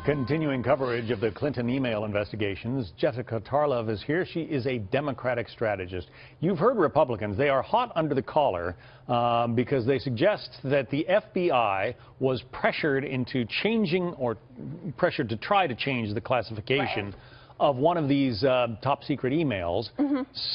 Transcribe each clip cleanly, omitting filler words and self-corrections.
Continuing coverage of the Clinton email investigations, Jessica Tarlov is here. She is a Democratic strategist. You've heard Republicans. They are hot under the collar because they suggest that the FBI was pressured into changing or pressured to try to change the classification of one of these top secret emails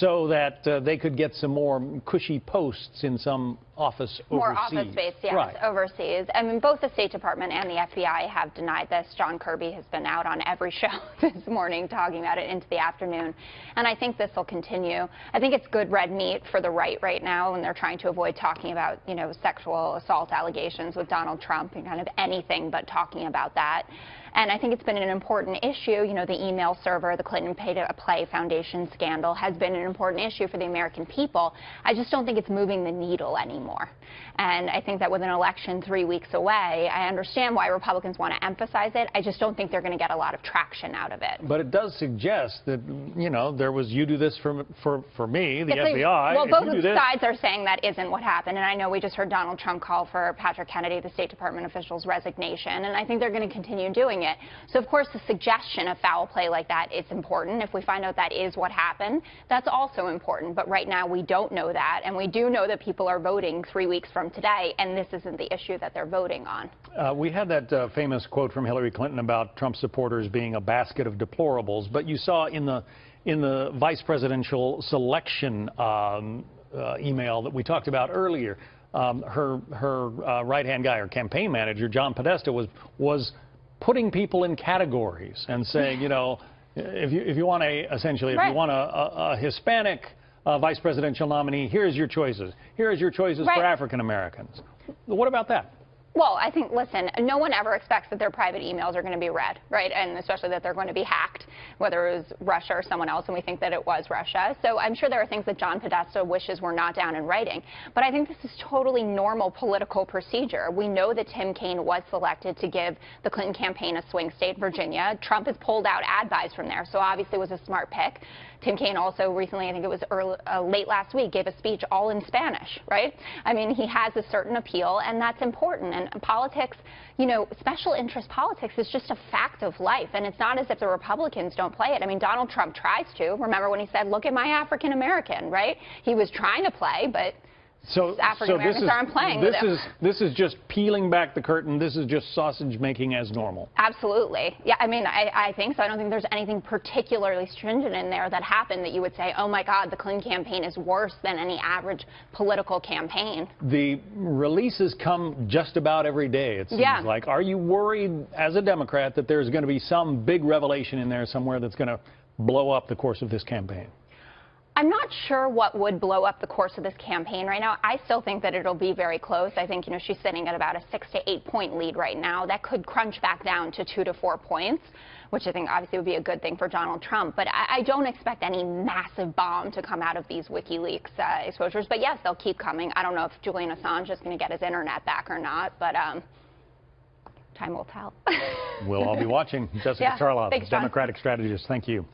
so that they could get some more cushy posts in some office overseas. More office space, yes, overseas. I mean, both the State Department and the FBI have denied this. John Kirby has been out on every show this morning talking about it into the afternoon. And I think this will continue. I think it's good red meat for the right now when they're trying to avoid talking about, you know, sexual assault allegations with Donald Trump and kind of anything but talking about that. And I think it's been an important issue. You know, the email server, the Clinton Pay-to-Play Foundation scandal has been an important issue for the American people. I just don't think it's moving the needle anymore. And I think that with an election 3 weeks away, I understand why Republicans want to emphasize it. I just don't think they're going to get a lot of traction out of it. But it does suggest that, you know, there was you do this for me, the FBI. Well, both sides are saying that isn't what happened. And I know we just heard Donald Trump call for Patrick Kennedy, the State Department official's resignation. And I think they're going to continue doing it. So, of course, the suggestion of foul play like that is important. If we find out that is what happened, that's also important. But right now we don't know that. And we do know that people are voting 3 weeks from today, and this isn't the issue that they're voting on. We had that famous quote from Hillary Clinton about Trump supporters being a basket of deplorables. But you saw in the vice presidential selection email that we talked about earlier, her right-hand guy, her campaign manager, John Podesta, was putting people in categories and saying, you know, if you want a Hispanic vice presidential nominee, here's your choices. Here's your choices for African Americans. What about that? Well, I think, listen, no one ever expects that their private emails are going to be read, right? And especially that they're going to be hacked, whether it was Russia or someone else, and we think that it was Russia. So I'm sure there are things that John Podesta wishes were not down in writing. But I think this is totally normal political procedure. We know that Tim Kaine was selected to give the Clinton campaign a swing state, Virginia. Trump has pulled out ad buys from there, so obviously it was a smart pick. Tim Kaine also recently, I think it was late last week, gave a speech all in Spanish, right? I mean, he has a certain appeal, and that's important. And politics, you know, special interest politics is just a fact of life. And it's not as if the Republicans don't play it. I mean, Donald Trump tries to. Remember when he said, look at my African American, right? He was trying to play, but African Americans aren't playing with him. This is just peeling back the curtain. This is just sausage making as normal. Absolutely. Yeah, I mean, I think so. I don't think there's anything particularly stringent in there that happened that you would say, oh my God, the Clinton campaign is worse than any average political campaign. The releases come just about every day, it seems like. Are you worried as a Democrat that there's going to be some big revelation in there somewhere that's going to blow up the course of this campaign? I'm not sure what would blow up the course of this campaign right now. I still think that it'll be very close. I think, you know, she's sitting at about a 6 to 8 point lead right now. That could crunch back down to 2 to 4 points, which I think obviously would be a good thing for Donald Trump. But I don't expect any massive bomb to come out of these WikiLeaks exposures. But yes, they'll keep coming. I don't know if Julian Assange is going to get his internet back or not, but time will tell. We'll all be watching. Jessica Tarlov, Thanks, John. Democratic strategist. Thank you.